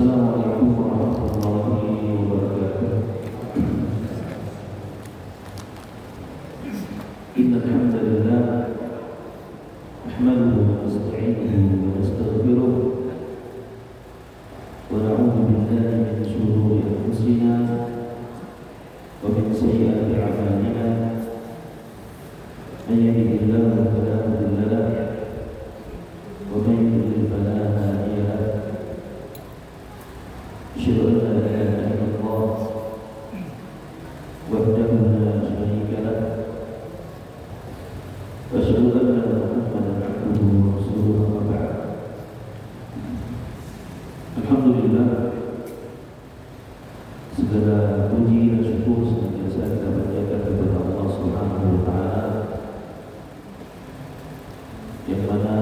Assalamualaikum warahmatullahi wabarakatuh. Innal hamdalillah nahmaduhu wa nasta'inuhu wa nastaghfiruh wa na'udzu billahi min shururi anfusina wa min sayyiati a'malina. Man yahdihillahu fala mudilla lahu wa man yudlil fala hadiya lahu. Asyhadu an la ilaha illallah wahdahu la syarika lahu wa asyhadu anna Muhammadan abduhu wa rasuluhu amma ba'd. Alhamdulillah, segala puji dan syukur senantiasa kita panjatkan kepada Allah Subhanahu wa taala, yang mana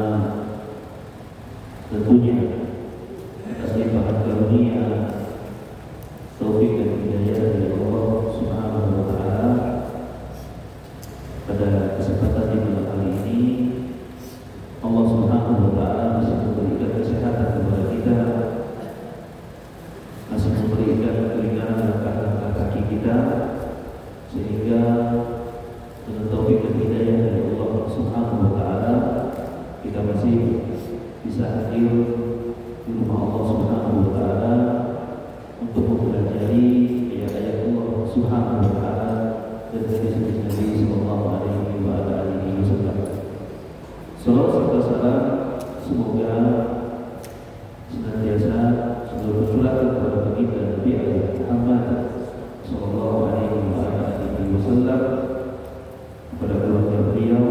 tentunya atas limpahan karunia, taufik dan hidayah dari Allah Subhanahu wa taala, pada kesempatan di malam hari ini Allah Subhanahu wa taala masih memberikan kesehatan kepada kita, masih memberikan keringanan langkah-langkah kaki kita, sehingga dengan taufik dan hidayah dari Allah Subhanahu wa taala kita masih bisa hadir di rumah Allah Subhanahu wa taala untuk mempelajari ayat-ayat Allah Subhanahu wa taala dan hadis-hadis Nabi sallallahu alaihi wa alihi wasallam. Salawat serta salam semoga senantiasa selalu tercurahkan kepada baginda Nabi Muhammad sallallahu alaihi wa alihi wasallam, kepada keluarga beliau,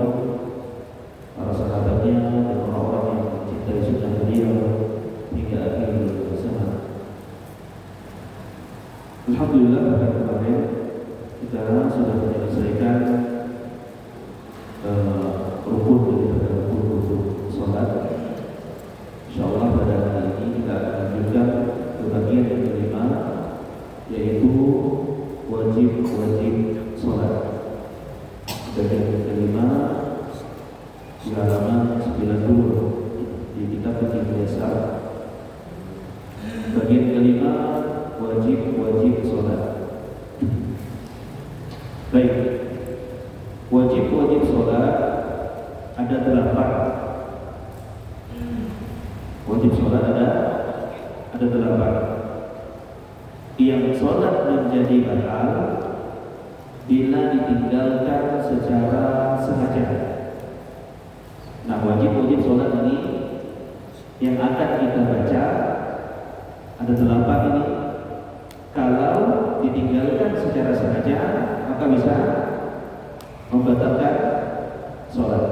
para sahabatnya, dan orang-orang yang mencintai sunnah beliau hingga akhir zaman. Alhamdulillah, pada kemarin kita sudah menyelesaikan rukun daripada rukun sholat. InsyaAllah pada hari ini kita akan lanjutkan ke bagian yang kelima, yaitu wajib-wajib sholat. Bagian yang kelima di halaman 90 di kitab Fikih Biasa. Bagian kelima, wajib-wajib sholat. Baik, wajib-wajib sholat ada 8. Wajib sholat ada 8. Yang sholat menjadi batal bila ditinggalkan secara sengaja. Nah, wajib-wajib sholat ini yang akan kita baca ada 8 ini. Kalau ditinggalkan secara sengaja, maka bisa membatalkan sholat.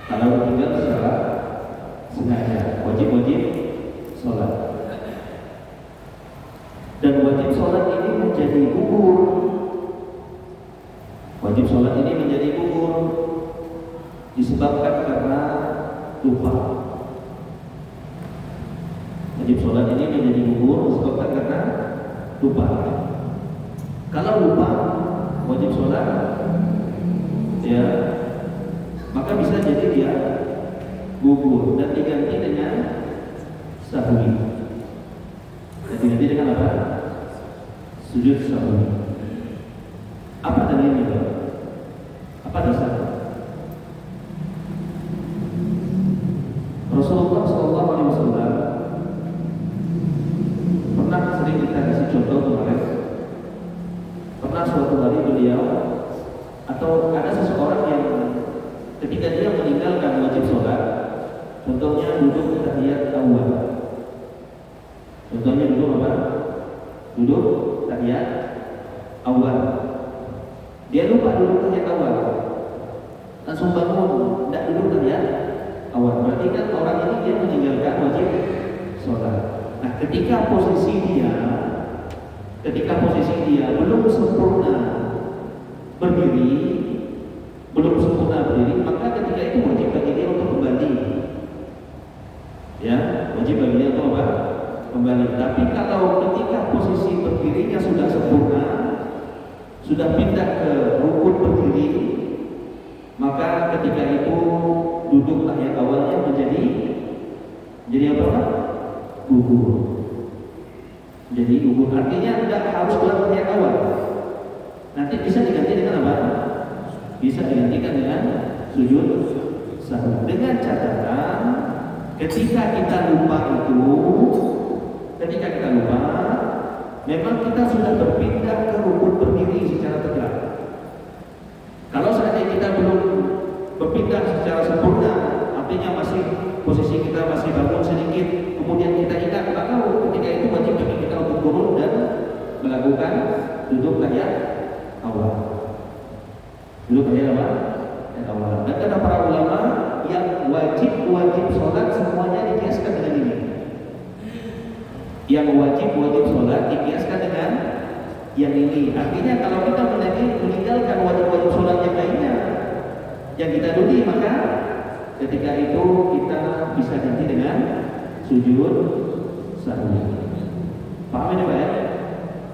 Kalau ditinggal secara sengaja, wajib-wajib sholat. Dan wajib sholat ini menjadi gugur. Wajib sholat ini menjadi gugur disebabkan karena lupa. Wajib sholat ini menjadi gugur disebabkan karena lupa. Kalau lupa wajib sholat, ya, maka bisa jadi dia gugur dan diganti dengan sahwi. Dan diganti dengan apa? Sujud sahwi. Apa dalilnya? Apa dasarnya? Rasulullah SAW pernah sering kita kasih contoh kemarin. Pernah suatu hari beliau atau ada seseorang yang ketika dia meninggalkan wajib sholat, contohnya duduk tahiyat awal. Contohnya duduk apa? Duduk tahiyat awal. Dia lupa duduk tahiyat awal, langsung bangun, tidak duduk tahiyat awal. Berarti kan orang ini dia meninggalkan wajib sholat. Nah, ketika posisi dia belum sempurna berdiri, maka ketika itu wajib bagi dia untuk kembali. Ya, wajib bagi dia untuk apa? Kembali. Tapi kalau ketika posisi berdirinya sudah sempurna, sudah pindah ke rukun berdiri, maka ketika itu duduk tahiyat awalnya menjadi apa? Gugur. Jadi gugur artinya tidak harus ulang tahiyat awal. Nanti bisa diganti dengan apa? Bisa digantikan dengan sujud sahwi. Dengan catatan ketika kita lupa memang kita sudah berpindah ke rukun berdiri secara tegak. Kalau seandainya kita belum berpindah secara sempurna, artinya masih posisi kita masih bangun sedikit, kemudian kita ingat, maka ketika itu wajib bagi kita untuk turun dan melakukan duduk tahiyat awal. Duduk tahiyat awal. Dan kata para ulama, yang wajib sholat semuanya dikiaskan dengan ini. Yang wajib sholat dikiaskan dengan yang ini. Artinya kalau kita meninggalkan wajib sholat yang lainnya yang kita duduk, maka ketika itu kita bisa ganti dengan sujud sahwi. Paham ini Pak ya?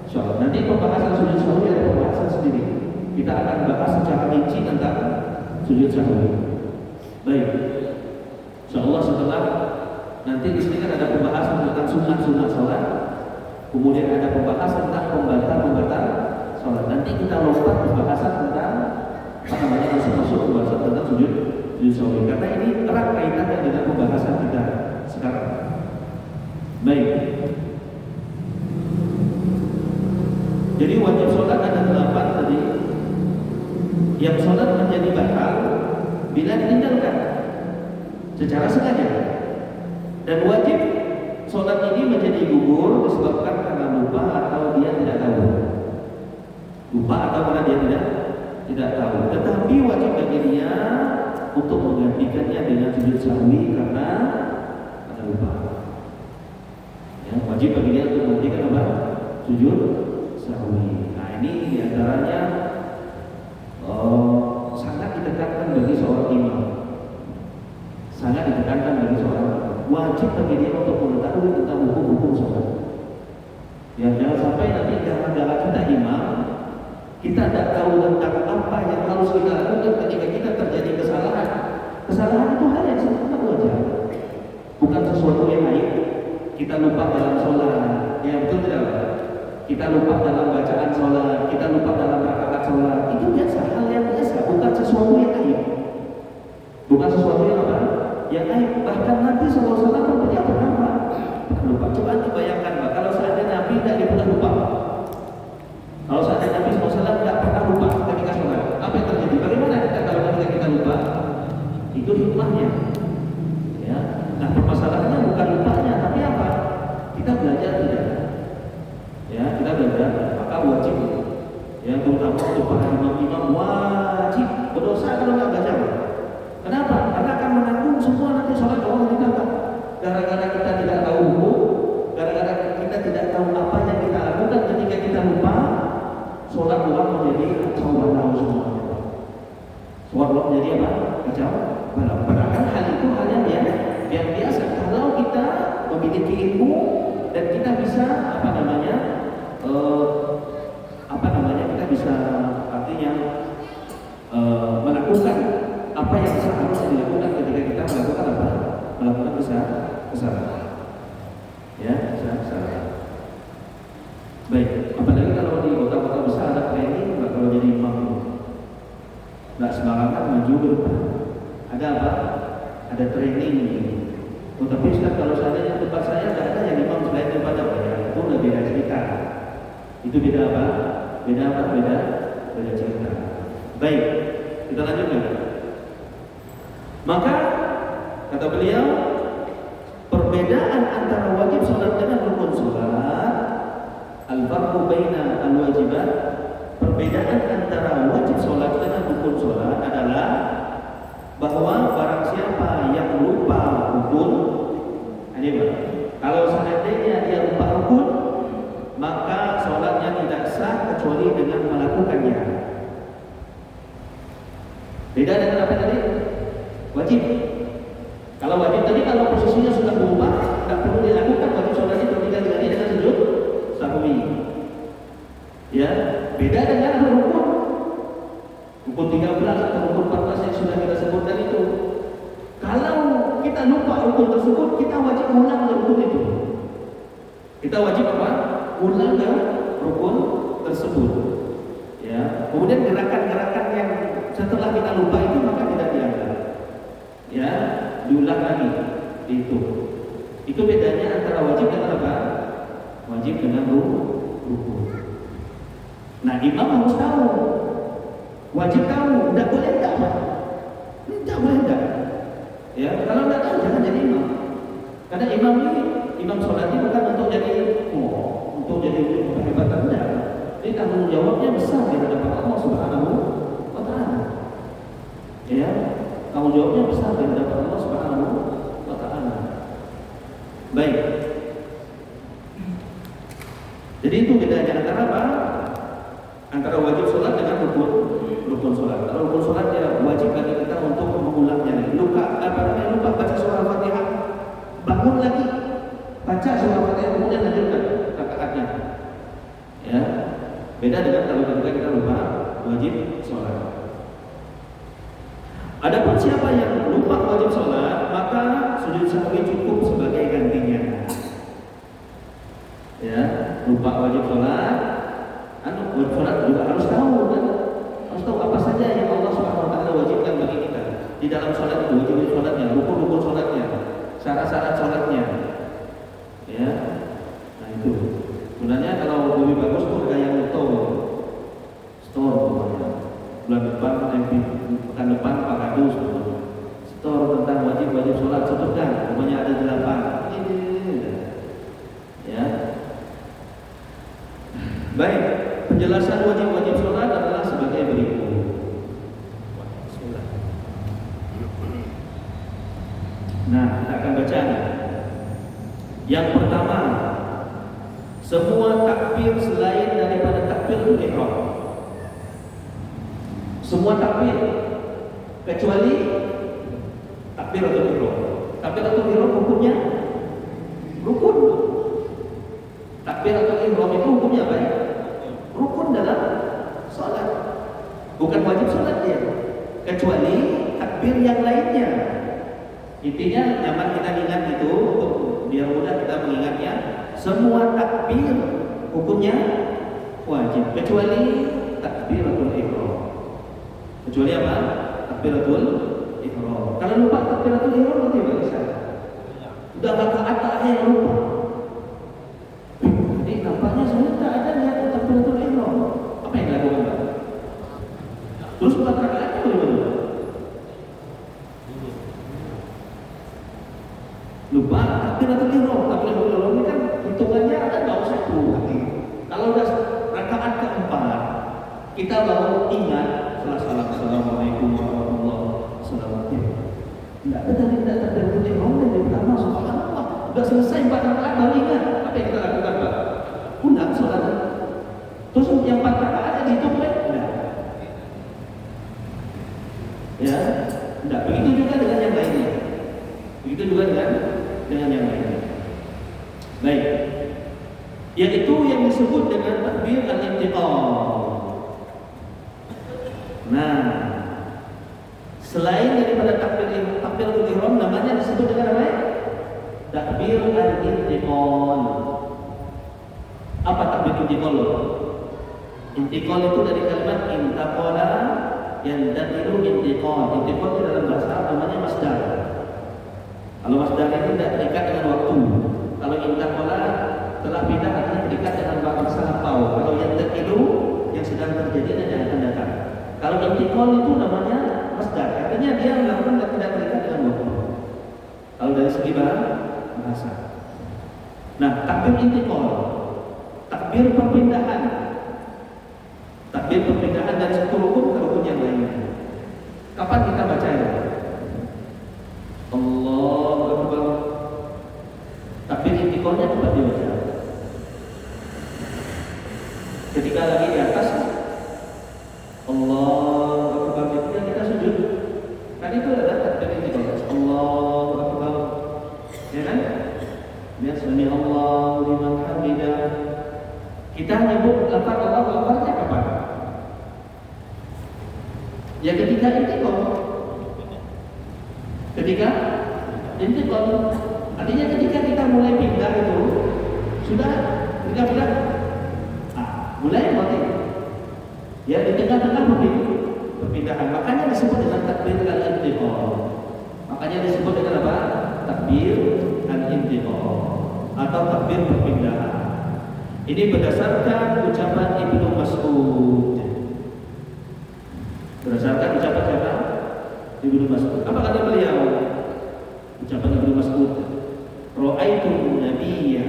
Insyaallah. Nanti pembahasan sujud sahwi ada pembahasan sendiri. Kita akan bahas secara rinci tentang sujud sahwi. Baik. Insyaallah setelah nanti di sini kan ada pembahasan tentang sunnah sholat, kemudian ada pembahasan tentang pembatal sholat. Nanti kita lompat pembahasan tentang masuk pembahasan tentang sujud sahwi, karena ini erat kaitannya dengan pembahasan kita sekarang. Baik. Jadi wajib sholat ada 8 tadi. Yang sholat menjadi batal bila ditinggalkan secara sengaja. Dan wajib sholat ini menjadi gugur disebabkan karena lupa atau dia tidak tahu. Lupa atau karena dia tidak tahu. Tetapi wajib bagi dia untuk menggantikannya dengan sujud sahwi karena lupa. Ya, wajib bagi dia untuk menggantikan apa? Sujud sahwi. Nah ini diantaranya sangat ditekankan bagi seorang imam. Sangat ditekankan bagi seorang imam. Wajib bagi dia untuk mengetahui tentang hukum-hukum sholat. Ya, jangan sampai nanti gara-gara kita imam, kita tidak tahu tentang apa yang harus kita lakukan ketika kita terjadi kesalahan. Kesalahan itu hal yang sangat wajar, bukan sesuatu yang aib. Kita lupa dalam sholat, ya betul tidak? Kita lupa dalam bacaan sholat, kita lupa dalam rakaat sholat. Itu biasa, hal yang biasa, bukan sesuatu yang aib. Bukan sesuatu yang apa? Yang aib. Bahkan Nabi SAW pun tidak pernah lupa. Coba dibayangkan, Pak, kalau seandainya Nabi tidak pernah lupa. Kalau seandainya Nabi SAW tidak pernah lupa ketika sholat, apa yang terjadi? Bagaimana kita kalau ketika kita lupa? Itu hikmahnya. Ya. Nah permasalahannya bukan lupanya, tapi apa? Kita belajar tidak? Ya, kita belajar. Maka wajib. Ya, terutama untuk para imam-imam wajib berdosa kalau nggak belajar. Kenapa? Karena akan menanggung semua nanti sholat Allah kita, Pak. Gara-gara kita tidak tahu hukum, gara-gara kita tidak tahu apa yang kita lakukan ketika kita lupa, sholat Allah menjadi kacau balau semuanya. Sholat Allah menjadi apa? Kacau balau. Padahal hal itu hal yang biasa. Kalau kita memiliki ilmu dan kita bisa kita bisa artinya melakukan apa yang seharusnya dilakukan ketika kita melakukan kesalahan. Ya, kesalahan. Baik, apalagi kalau di kota-kota besar ada training, kalau jadi imam nggak sembarangan maju ke depan. Ada apa? Ada training ini. Tapi Ustaz, kalau seandainya tempat saya nggak ada yang imam selain daripada ya, itu udah beda cerita. Itu beda apa? Beda cerita. Baik, kita lanjutkan. Maka kata beliau, perbedaan antara wajib sholat dengan rukun sholat, al-farqu baina al-wajibat, perbedaan antara wajib sholat dengan rukun sholat adalah bahwa barang siapa yang lupa rukun, kalau seandainya dia lupa rukun, maka sholatnya tidak sah kecuali dengan melakukannya. Beda dengan apa tadi? Wajib. Kalau wajib tadi kalau posisinya sudah berubah, tidak perlu dilakukan wajib sholatnya tinggal diganti dengan sujud sahwi. Ya, beda dengan rukun. Rukun 13 atau rukun 14 yang sudah kita sebutkan itu. Kalau kita lupa rukun tersebut, kita wajib ulang rukun itu. Kita wajib apa? ulangnya rukun tersebut. Ya, kemudian gerakan-gerakan yang setelah kita lupa itu maka tidak dianggap. Ya, diulang lagi itu. Itu bedanya antara wajib dengan apa? Wajib dengan rukun. Nah, imam harus tahu. Wajib tahu, tidak boleh tidak. Tidak boleh tidak. Ya, kalau tidak tahu jangan jadi imam. Karena imam sholat itu bukan untuk jadi kehebatan tidak. Ini tanggung jawabnya besar di hadapan Allah Subhanahu wa Ta'ala. Ya, tanggung jawabnya besar di hadapan Allah Subhanahu wa Ta'ala. Baik. Jadi itu bedanya antara apa? Antara wajib sholat dengan rukun sholat. Kalau rukun sholat ya wajib bagi kita untuk mengulangnya. Lupa baca surah Al-Fatihah, bangun lagi, baca surah Al-Fatihah kemudian lanjutkan rakaatnya. Ya, beda dengan kalau kita lupa wajib sholat. Adapun siapa yang lupa wajib sholat, maka sujud sahwi cukup sebagai gantinya. Ya, lupa wajib sholat, wajib sholat juga harus tahu kan? Harus tahu apa saja yang Allah Subhanahu wa Ta'ala wajibkan bagi kita di dalam sholat itu, wajib sholatnya, rukun sholatnya, syarat-syarat sholatnya. Ya, nah itu. Sebenarnya kalau lebih bagus tuh ada yang store pokoknya. Bulan depan, pekan depan Pak Kadus store tentang wajib sholat sebutkan, pokoknya ada 8. Ya. Baik, penjelasan wajib sholat adalah sebagai berikut. Bismillah. Nah, kita akan baca. Yang pertama, semua takbir selain daripada takbiratul ihram. Semua takbir kecuali takbiratul ihram. Takbiratul ihram hukumnya rukun. Takbiratul ihram itu hukumnya apa ya? Rukun dalam sholat. Bukan wajib sholat dia. Kecuali takbir yang lainnya. Intinya nyaman kita ingat itu untuk biar mudah kita mengingatnya. Semua takbir hukumnya wajib kecuali takbiratul ihram. Kecuali apa? Takbiratul ihram. Kalau lupa takbiratul ihram nanti enggak bisa. Udah rakaat terakhir yang lupa. Jadi nampaknya saya tak ada niat takbiratul ihram. Apa yang dilakukan? Terus 4 rakaatnya bagaimana? Lupa takbiratul ihram. Takbiratul ihram ini kan hitungannya ada enggak usah lagi. Kalau udah rakaat keempat, kita baru ingat setelah assalamualaikum warahmatullahi wabarakatuh. Tidak ada tadi tidak takbiratul ihram dari pertama subhanallah. Sudah selesai 4 rakaat baru ingat. Apa yang kita lakukan, Pak? Ulang sholat. Terus yang 4 rakaat dihitung kan? Tidak. Ya, tidak. Begitu juga dengan yang lainnya. Begitu juga dengan yang lainnya. Baik. Yaitu yang disebut dengan takbir al-intiqal. Nah, selain daripada takbiratul ihram namanya disebut dengan apa? Takbir al-intiqal. Apa takbir intiqal? Intiqal itu dari kalimat intaqala yang yantaqilu intiqal. Intiqal itu dalam bahasa Arab namanya masdar. Kalau masdar ini tidak terikat dengan waktu. Kalau intaqala telah pindah artinya terikat dengan bahasa lampau. Kalau yantaqilu yang sedang terjadi dan yang akan datang. Kalau intiqal itu namanya masdar, artinya dia melakukan dan tidak terikat dengan waktu. Kalau dari segi bahasa. Nah, takbir intiqal, takbir perpindahan. Takbir perpindahan dari satu rukun ke rukun yang lainnya. Kapan kita baca ya? Allahu Akbar. Takbir intiqalnya kapan dibaca? Ketika lagi di atas Allahu Akbar, ketika kita sujud. Kan itu adalah takbir intiqal. Allahu Akbar. Ya kan? Sami Allahu liman hamidah. Kita nyebut lafaz Allahu Akbar-nya kapan? Ya ketika intiqal. Ketika intiqal. Artinya ketika kita mulai pindah itu sudah bulan. Mulai mati. Ya, di tengah-tengah perpindahan. Makanya disebut dengan takbir al-intiqal. Makanya disebut dengan apa? Takbir al-intiqal atau takbir perpindahan. Ini berdasarkan ucapan Ibnu Mas'ud. Berdasarkan ucapan siapa? Ibnu Mas'ud. Apa kata beliau? Ucapan Ibnu Mas'ud. Ra'aitu nabiyya.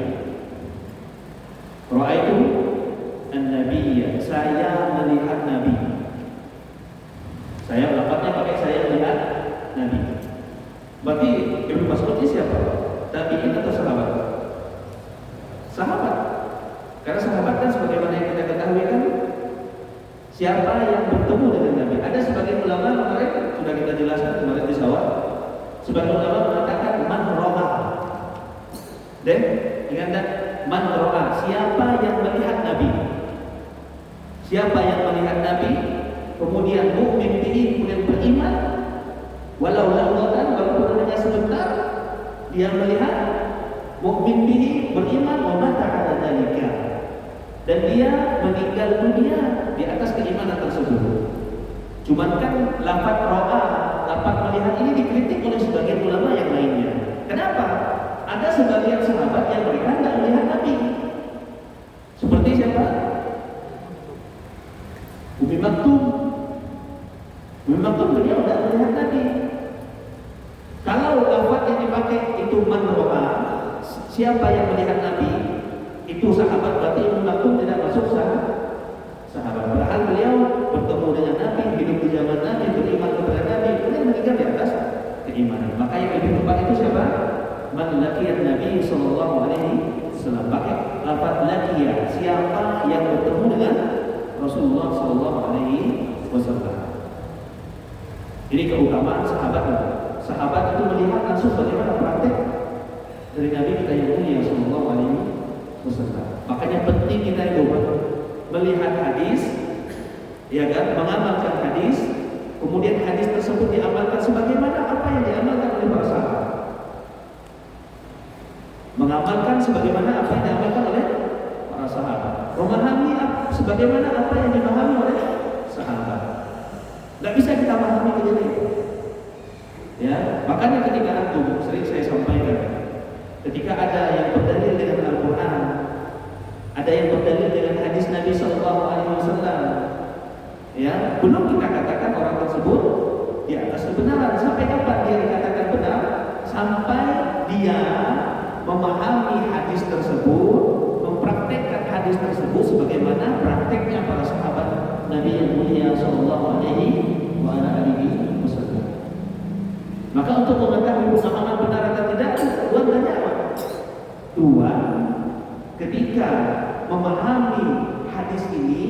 Ra'aitu an-nabiyya. Saya melihat Nabi. Saya lafaznya pakai saya melihat Nabi. Berarti Ibnu Mas'ud ini siapa? Tabi'in atau sahabat? Sahabat. Karena sahabat kan sebagaimana yang kita ketahui kan siapa yang bertemu dengan Nabi. Ada sebagian ulama kemarin sudah kita jelaskan kemarin di sawah. Sebagian ulama mengatakan man ro'a. Dan ingat tak? Man ro'a. Siapa yang melihat Nabi? Siapa yang melihat Nabi? Kemudian mukmin bihi, kemudian beriman. Walau lawatan, walaupun hanya sebentar, dia melihat mukmin bihi, beriman, wa mata ala dzalika. Dan dia meninggal dunia di atas keimanan tersebut. Cuman kan lafaz ro'a, lafaz melihat ini dikritik oleh sebagian ulama yang lainnya. Kenapa? Ada sebagian sahabat yang mereka tidak melihat Nabi. Seperti siapa? Umi Maktum. Umi Maktum beliau tidak melihat Nabi. Kalau lafaz yang dipakai itu man ro'a, siapa yang melihat Nabi? Itu sahabat, berarti Umi Maktum tidak masuk sahabat. Padahal beliau bertemu dengan Nabi, hidup di zaman Nabi, beriman kepada Nabi, kemudian meninggal di atas keimanan. Maka yang lebih tepat itu siapa? Man laqiyan Nabi sallallahu alaihi wasallam. Pakai lafaz laqiya, siapa yang bertemu dengan Rasulullah sallallahu alaihi wasallam. Ini keutamaan sahabat. Sahabat itu melihat langsung bagaimana praktek dari Nabi kita yang mulia sallallahu alaihi wasallam. Makanya penting kita itu melihat hadis, ya kan, mengamalkan hadis, kemudian hadis tersebut diamalkan sebagaimana apa yang diamalkan oleh para sahabat. Mengamalkan sebagaimana apa yang diamalkan oleh para sahabat. Memahami sebagaimana apa yang dipahami oleh sahabat. Tidak bisa kita pahami begini. Ya, makanya ketika antum sering saya sampaikan, ketika ada yang berdalil dengan Al-Quran, ada yang berdalil dengan hadis Nabi Sallallahu Alaihi Wasallam, ya, belum kita katakan orang tersebut di atas kebenaran. Sampai kapan dia dikatakan benar? Sampai dia memahami hadis tersebut, mempraktekkan hadis tersebut sebagaimana prakteknya para sahabat Nabi yang mulia Sallallahu Alaihi Wasallam. Maka untuk mengetahui pemahaman benar atau tidak, Tuhan tanya apa? Tuhan ketika memahami hadis ini,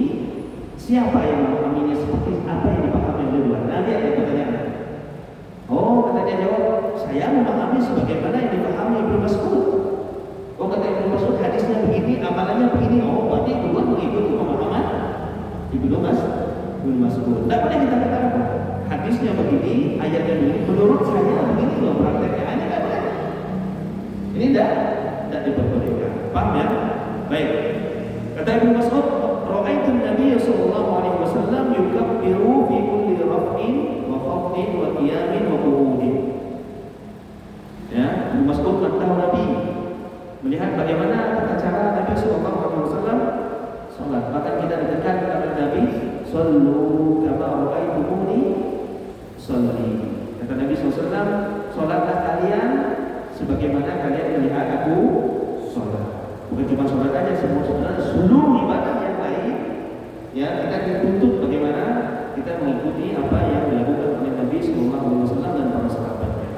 siapa yang memahaminya seperti apa yang dipahami oleh Tuhan? Nanti ada pertanyaan. Oh, kata dia jawab, saya memahami sebagaimana yang dipahami Ibnu Mas'ud. Oh, kata Ibnu Mas'ud, hadisnya begini, amalannya begini. Oh, berarti Tuhan mengikuti pemahaman Ibnu Mas'ud. Tidak boleh kita katakan hadisnya begini, ayatnya begini, menurut saya begini loh prakteknya. Hanya tidak boleh. Ini tidak diperbolehkan. Paham ya? Baik. Kata Ibnu Mas'ud, ra'aitu Nabi sallallahu alaihi wasallam yukabbiru fi kulli raf'in wa khafdin wa qiyamin wa qu'udin. Ya, Ibnu Mas'ud tahu Nabi melihat bagaimana tata cara Nabi sallallahu alaihi wasallam salat. Maka kita ditekan kepada Nabi, sallu kama ra'aitumuni sholli. Kata Nabi SAW, sholatlah kalian sebagaimana kalian melihat aku sholat. Bukan cuma sholat aja, seluruh ibadah yang lain, ya, kita dituntut bagaimana kita mengikuti apa yang dilakukan oleh Nabi SAW dan para sahabatnya.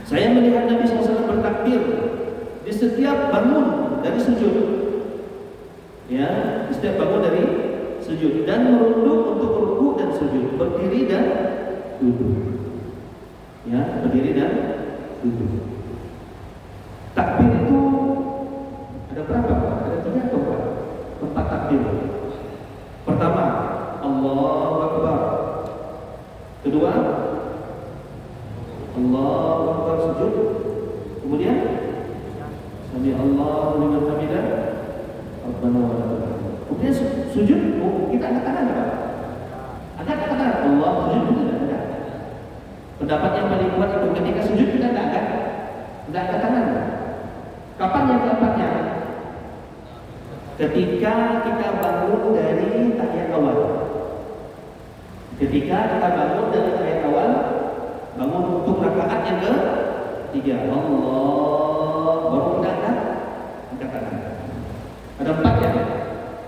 Saya melihat Nabi SAW bertakbir di setiap bangun dari sujud, ya, di setiap bangun dari sujud, dan merunduk untuk ruku dan sujud, berdiri dan duduk, ya, berdiri dan duduk. Takbir itu ada berapa? Ada 3 atau 4 takbir. Pertama, Allahu Akbar. Kedua, Allahu Akbar sujud. Kemudian, Sami Allahu liman hamidah. ketika kita bangun dari tahiyat awal. Ketika kita bangun dari tahiyat awal, bangun untuk rakaat yang ke-3. Allah, baru kita angkat tangan. Ada 4 ya.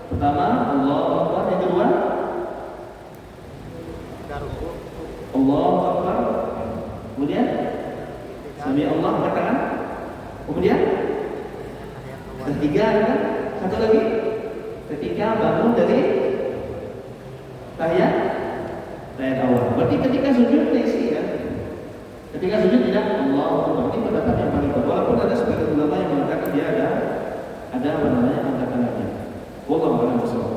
Pertama, Allahu Akbar. Yang kedua, Allahu Akbar. Kemudian Sami Allah, angkat tangan. Kemudian ketiga, kan? Satu lagi, ketika bangun dari tahiyat awal. Berarti ketika sujud diisi kan? Ketika sujud tidak Allahu Akbar. Ini pendapat yang paling kuat. Walaupun ada sebagian ulama yang mengatakan dia ada apa namanya angkat tangannya. Wallahu a'lam bishawab.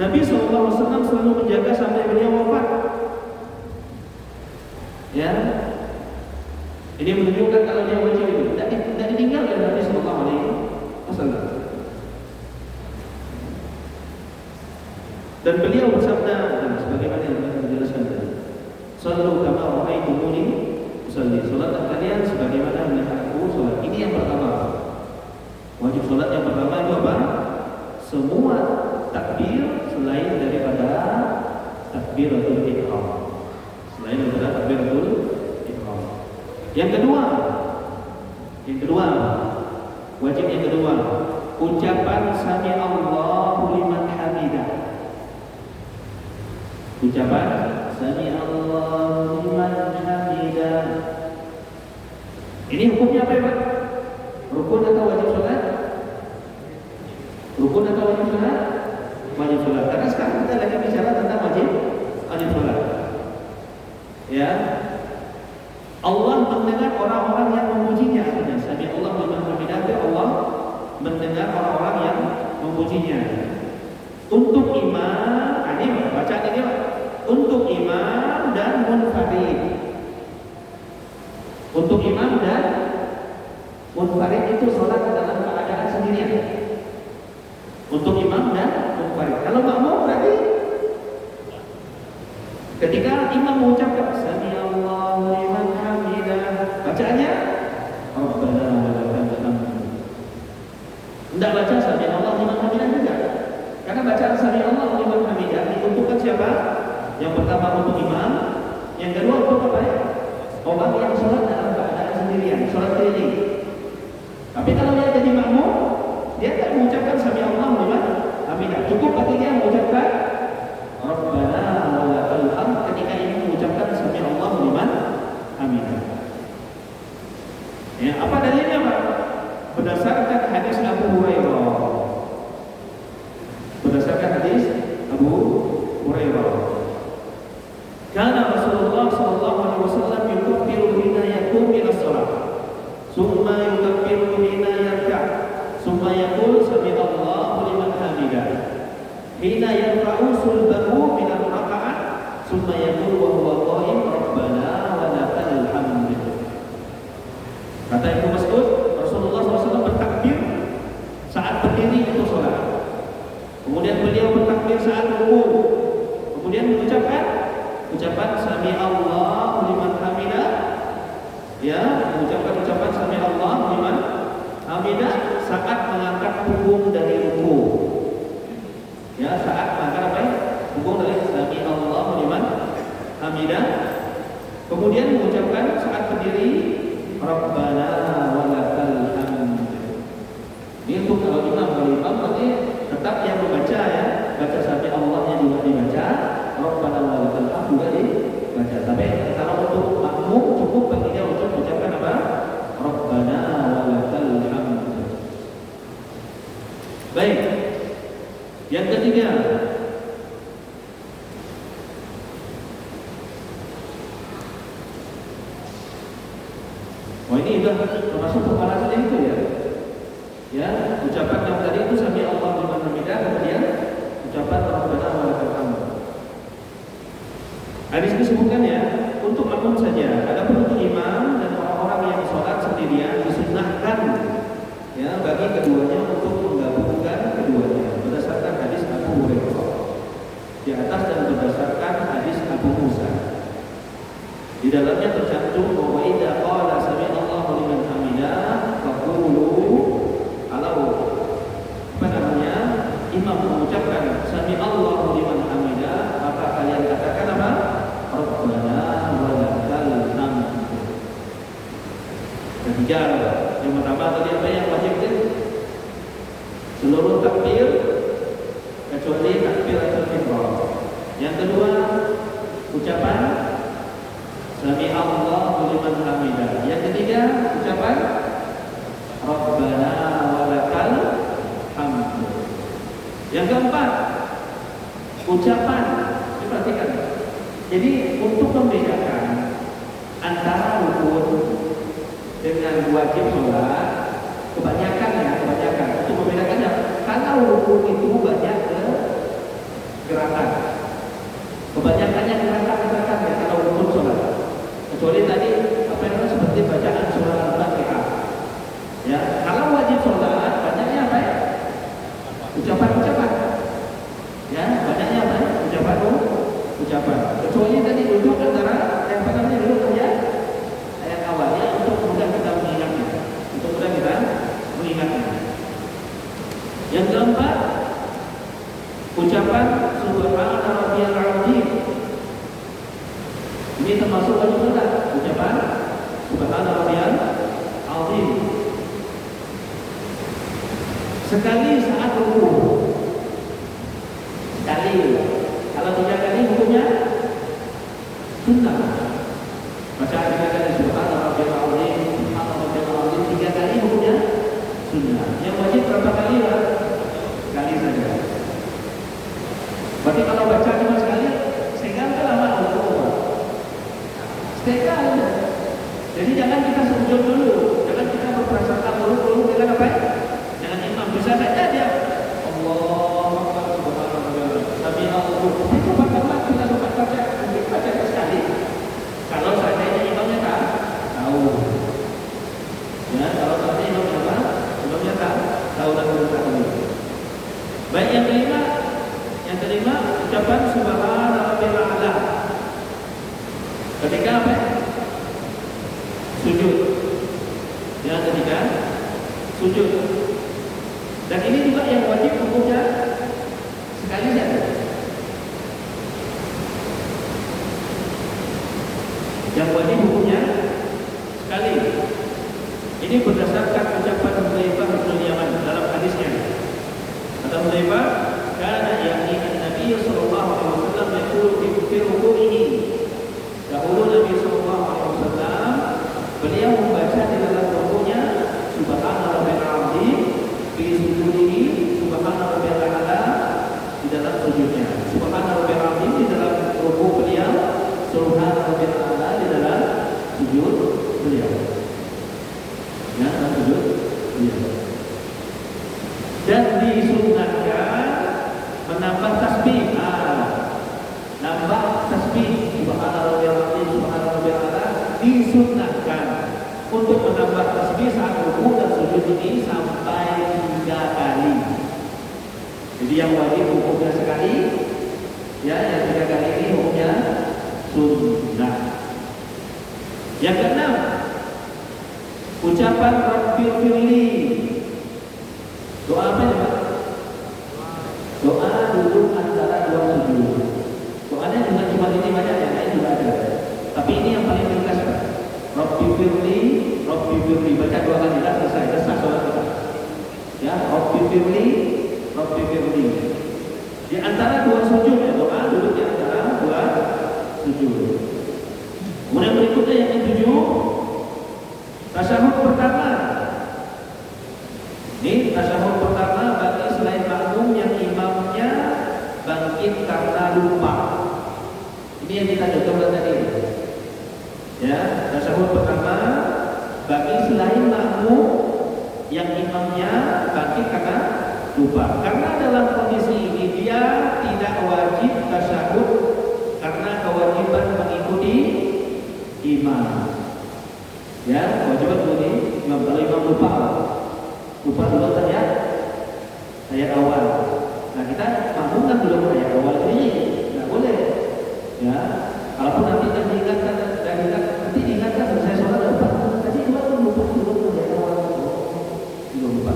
Nabi SAW selalu menjaga sampai beliau wafat. Ya, ini menunjukkan kalau dia wajib itu tidak ditinggal oleh Nabi SAW. Dan beliau bersabda, sebagaimana yang telah dijelaskan tadi, "Shallu kama ra'aitumuni usalli." Salatlah kalian sebagaimana melihat aku salat. Ini yang pertama. Wajib salat yang pertama itu apa? Semua takbir selain daripada takbiratul ihram. Selain daripada takbiratul ihram. Yang kedua, wajib yang kedua, ucapan sami Allahu liman hamidah. Ucapan sami Allahu liman hamidah. Ini hukumnya apa ya, Pak? Rukun atau wajib salat? Rukun atau wajib salat? Wajib salat. Karena sekarang kita lagi bicara tentang wajib salat. Ya. Allah mendengar orang-orang yang memujinya. Sami Allah liman hamidah, Allah mendengar orang-orang yang memujinya. Untuk imam, ini bacaan ini Pak. Untuk imam dan munfarid. Untuk imam dan munfarid itu sholat dalam keadaan sendirian. Untuk imam dan munfarid. Kalau makmum berarti ketika imam mengucapkan sami Allahu liman hamidah, bacaannya Rabbana wa lakal hamd. Tidak baca sami Allahu liman hamidah juga. Karena bacaan sami Allahu liman hamidah diuntukkan siapa? Yang pertama untuk imam, yang kedua untuk apa ya? Orang yang sholat dalam keadaan sendirian, sholat keliling. Tapi kalau dia jadi makmum, dia tak mengucapkan sami Allahu liman hamidah. Cukup bagi dia mengucapkan Rabbana wa lakal hamd ketika ini mengucapkan sami Allahu liman hamidah. Ya, apa dalilnya Pak? Berdasarkan hadis Abu Hurairah. Berdasarkan hadis Abu Hurairah. Karena Rasulullah sallallahu alaihi wasallam yukabbiru hina yakum ila shalah. Summa yukabbiru hina yarka'. Summa yaqul sami Allahu liman hamidah. Hina yarfa'u sulbahu min al-raka'ah. Summa yaqul wa huwa qa'im Rabbana wa lakal hamd. Kata Ibnu Mas'ud, Rasulullah SAW bertakbir saat berdiri untuk sholat. Kemudian beliau bertakbir saat rukuk. Kemudian mengucapkan ucapan sami Allah liman hamidah. Ya, mengucapkan ucapan sami Allah liman hamidah saat mengangkat punggung dari rukuk. Ya, saat mengangkat apa ya? Punggung dari sami Allah liman hamidah. Kemudian mengucapkan saat berdiri Rabbana wa lakal hamd. Ini untuk kalau imam berarti tetap yang membaca ya, baca sami Allahnya juga dibaca, Rabbana wa lakal hamd juga dibaca. Tapi kalau untuk makmum cukup bagi dia untuk mengucapkan apa? Rabbana wa lakal hamd. Baik. Yang ketiga, ini sudah termasuk pembahasan itu ya. Ya, ucapan yang tadi itu sami Allah liman hamidah, kemudian ucapan Rabbana wa lakal hamd. Hadis disebutkan ya, untuk makmum saja. Adapun untuk imam dan orang-orang yang sholat sendirian disunnahkan ya bagi keduanya untuk menggabungkan keduanya berdasarkan hadis Abu Hurairah di atas dan berdasarkan hadis Abu Musa. Di dalamnya tercantum bahwa idza qala sami Allahu liman hamidah faqulu liman hamidah. Yang ketiga ucapan Rabbana walakal hamd. Yang keempat ucapan, diperhatikan. Jadi untuk membedakan antara rukun dengan wajib sholat, kebanyakan untuk membedakannya, karena rukun itu banyak gerakan, kebanyakannya gerakan ya kalau rukun sholat. Kecuali tadi apa yang seperti bacaan surah Al-Fatihah. Ya, kalau wajib sholat banyaknya apa ya? Ucapan. Ya, banyaknya apa? Ucapan. Kecuali tadi duduk antara yang pertama duduk ayat awalnya untuk mudah kita mengingatnya. Yang keempat, ucapan Subhana rabbiyal azim. Ini termasuk wajib sholat. Ucapan Subhana rabbiyal azim. Sekali saat rukuk. Sekali. Kalau 3 kali hukumnya sunnah. Baca 3 kali Subhana rabbiyal azim, Subhana rabbiyal azim 3 kali hukumnya sunnah. Yang wajib berapa kali ya? Sekali saja. Berarti kalau baca cuma sekali, sehingga lama rukuk. Sekali. Jadi jangan kita sujud dulu, jangan kita berprasangka dulu dengan apa? Dengan imam. Bisa saja dia Allahu Akbar subhanallah. Sami Allahu. Itu bagaimana kita baca sekali. Kalau seandainya imamnya tak tahu. Ya, kalau seandainya imamnya apa? Imamnya tak tahu dan belum. Baik, yang kelima ucapan Subhana rabbiyal a'la. Ketika apa? Sujud. Ya, ketika sujud. Dan ini juga yang wajib hukumnya sekali saja. Yang wajib hukumnya sekali. Ini berdasarkan ucapan Hudzaifah bin Yaman dalam hadisnya. Kata Hudzaifah, "Kana ya'ni an-nabiy sallallahu alaihi wasallam yaqulu fi ruku'ihi." Dahulu Nabi sallallahu alaihi wasallam beliau membaca di dalam rukuknya Subhana rabbiyal azim, fi sujudihi Subhana rabbiyal a'la, di dalam sujudnya. Subhana rabbiyal azim di dalam rukuk beliau, Subhana rabbiyal a'la di dalam sujud beliau. Ya, dalam sujud beliau. Dan disunnahkan menambah tasbih. Nambah tasbih Subhana rabbiyal azim, Subhana rabbiyal a'la disunnahkan untuk menambah tasbih saat rukuk dan sujud ini sampai 3 kali. Jadi yang wajib hukumnya sekali, ya, yang 3 kali ini hukumnya sunnah. Yang keenam, ucapan Rabbil firli. Doa apa ya Pak? Doa duduk antara 2 sujud. Doanya juga cuma ini banyak, yang lain juga ada. Tapi ini yang paling ringkas Pak. Rabbil firli, baca 2 kali dah selesai sholat kita. Ya, Rabbil firli. Di antara 2 sujud ya, doa duduk di antara 2 sujud. Kemudian berikutnya yang ke-7, tasyahud pertama. Ini tasyahud pertama bagi selain makmum yang imamnya bangkit karena lupa. Ini yang kita contohkan tadi. Ya, tasyahud pertama bagi selain makmum yang imamnya bangkit karena lupa. Karena dalam kondisi ini dia tidak wajib tasyahud karena kewajiban mengikuti imam. Ya, kewajiban mengikuti imam. Kalau imam lupa dulu ayat awal. Nah, kita makmum kan belum ayat awal ini, nggak boleh. Ya, kalaupun nanti diingatkan selesai sholat lupa. Tadi lupa ayat awal. Lupa.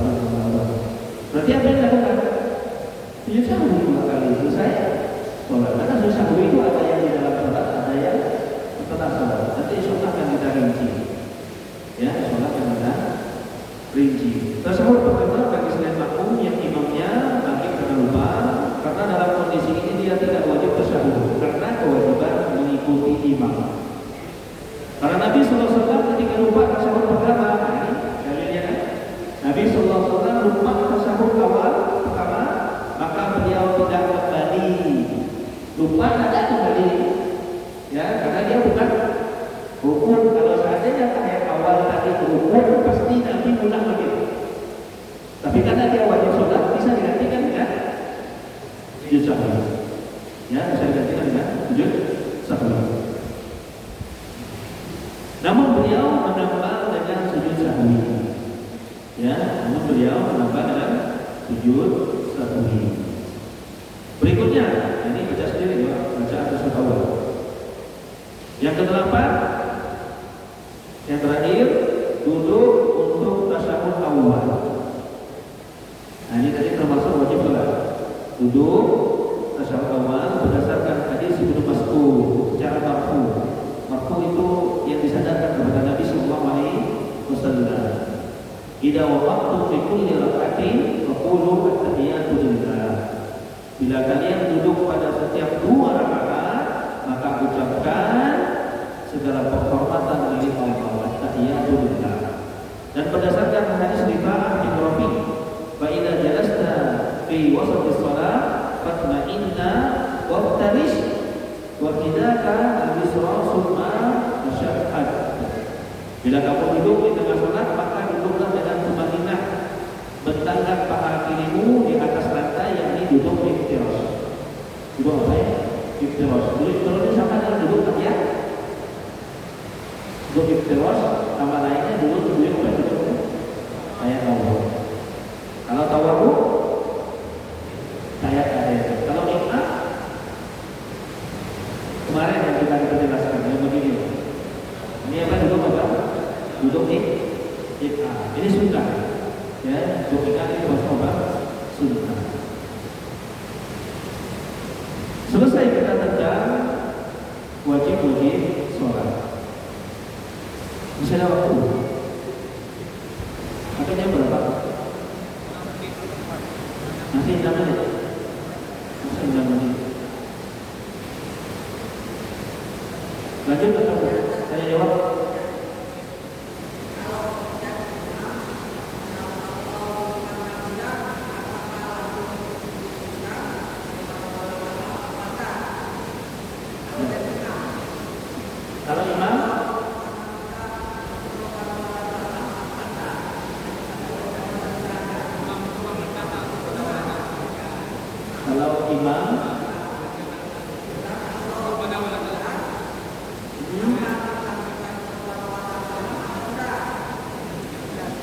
Berarti apa yang dilakukan? Sujud sahwi 2 kali selesai sholat. Karena sujud sahwi itu ada yang di dalam sholat, ada yang setelah sholat. Nanti sholat akan kita rinci. Ya, sholat akan kita rinci. Tasyahud pertama bagi selain makmum yang imamnya bangkit karena lupa. Karena dalam kondisi ini dia tidak wajib tasyahud karena kewajiban mengikuti imam. Karena Nabi SAW lupa ada kembali, ya karena dia bukan rukun. Kalau seandainya tahiyat awal tadi rukun, pasti Nabi ulang lagi. Tapi karena dia wajib sholat, bisa digantikan dengan sujud sahwi. Ya, bisa digantikan dengan sujud sahwi. Namun beliau menambah dengan sujud sahwi. Ya, namun beliau menambah dengan sujud sahwi. Berikutnya, ini baca sendiri ya, baca atas awal. Yang kedelapan, yang terakhir, duduk untuk tasyahud awal. Nah ini tadi termasuk wajib sholat. Duduk tasyahud awal berdasarkan hadis Ibnu Mas'ud secara marfu. Marfu itu yang disandarkan kepada Nabi Sallallahu Alaihi Wasallam. Idza waqaftum fi kulli rak'atin faqulu at-tahiyatu lillah. Bila kalian duduk pada setiap 2 rakaat, maka ucapkan segala penghormatan bagi Allah, at-tahiyatu lillah. Dan berdasarkan hadis Rifa'ah bin Rafi', fa idza jalasta fi wasati shalah fatma'inna wabtarish wa idza al-yusra summa tasyahhad. Bila kamu duduk di tengah salat, maka duduklah dengan tumaninah, bentangkan paha kirimu di atas lantai, yakni duduk iftiras. Duduk apa ya? Iftiras. Duduk iftiras sama dengan duduk tahiyat. Duduk iftiras sama lainnya duduk apa? Duduk tahiyat awal. Kalau tawarruk tahiyat akhir. Kalau iqam kemarin yang kita jelaskan yang begini. Ini apa duduk apa? Duduk iqam. Ini sunnah. Ya, duduk iqam ini apa? Sunnah. Selesai kita tentang wajib-wajib sholat. Masih ada waktu? Makanya berapa? Masih 6 menit. Masih 6 menit. Lanjut atau saya jawab? Kalau imam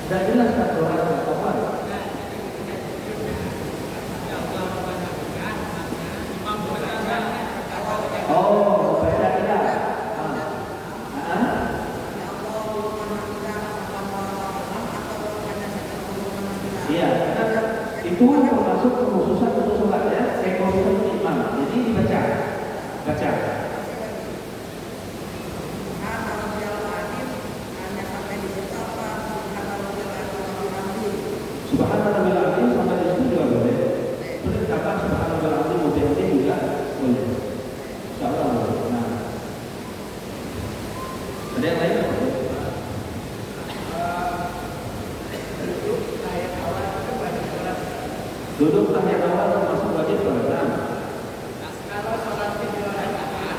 sudah jelas kan doa apa? Oh, baca tidak. Iya, itu termasuk kekhususan untuk sholat ya, kekhususan untuk imam. Jadi dibaca, baca. Subhanallahil azim sampai di situ juga boleh. Perkataan subhanallahil azim mubin juga boleh. Insyaallah boleh. Nah, ada yang lain? Duduk tahiyat awal termasuk wajib sholat. Kalau sholat di luar rakaat,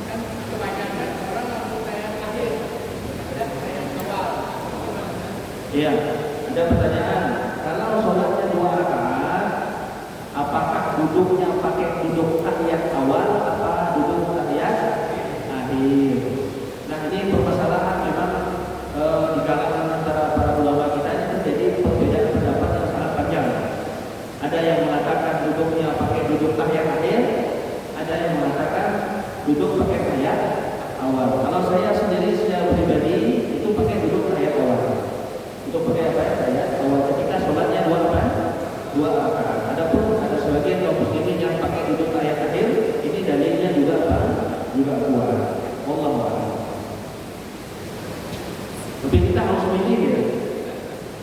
kan kebanyakan orang langsung tahiyat akhir, ada tahiyat awal. Iya. Ada pertanyaan, kalau sholatnya 2 rakaat, apakah duduknya pakai duduk tahiyat awal atau duduk tahiyat akhir? Nah ini permasalahan memang di kalangan antara para ulama kita ini terjadi perbedaan pendapat yang sangat panjang. Ada yang mengatakan duduknya pakai duduk tahiyat akhir, ada yang mengatakan duduk pakai tahiyat awal. Kalau saya sendiri secara pribadi itu pakai duduk tahiyat awal. Untuk pakai apa ya? Tahiyat awal ketika sholatnya 2 rakaat. Adapun ada sebagian kaum muslimin yang pakai duduk tahiyat akhir, ini dalilnya juga apa? Juga kuat. Wallahu a'lam. Tapi kita harus milih ya.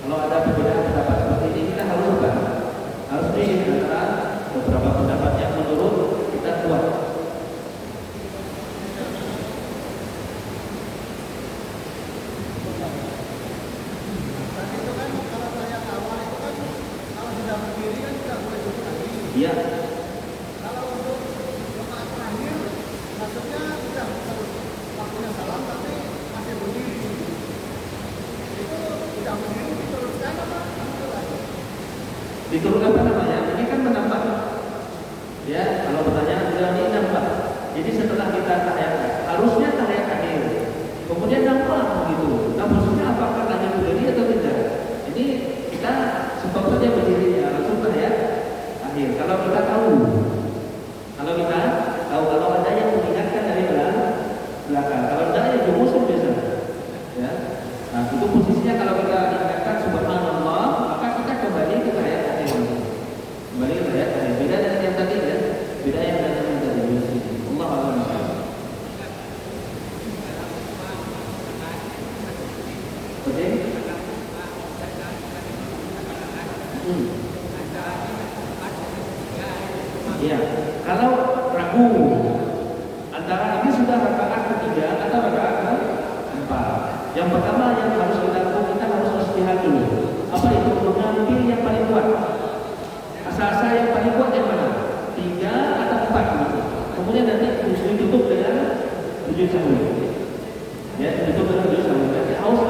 Kalau ada perbedaan pendapat seperti ini, kita harus apa? Harus milih antara beberapa pendapat yang menurut kita kuat. Iya. Kalau untuk Diturut apa namanya? Ini kan menambah. Ya, kalau pertanyaan sudah ini nambah. Jadi setelah kita tahiyat, harusnya tahiyat akhir. Kemudian nambah begitu. Nah, maksudnya apakah hanya berdiri atau tidak? Ini kita sebab saja berdiri ya, langsung tahiyat akhir. Kalau kita tahu, kalau ada yang mengingatkan dari belakang, kalau tidak ya jumusun biasa. Ya. Nah, itu posisinya kalau kita ingatkan subhanallah, maka kita kembali ke tahiyat akhir. Kembali ke tahiyat akhir. Beda dengan yang tadi ya. Beda yang tadi. Allah a'lam. Oke. Ya, kalau ragu antara ini sudah rakaat ketiga atau rakaat keempat. Yang pertama yang harus kita lakukan, kita harus istihad dulu. Apa itu? Mengambil yang paling kuat. Asa-asa yang paling kuat yang mana? 3 atau 4 gitu. Kemudian nanti ditutup dengan sujud sahwi. Ya, ditutup dengan sujud sahwi. Nanti harus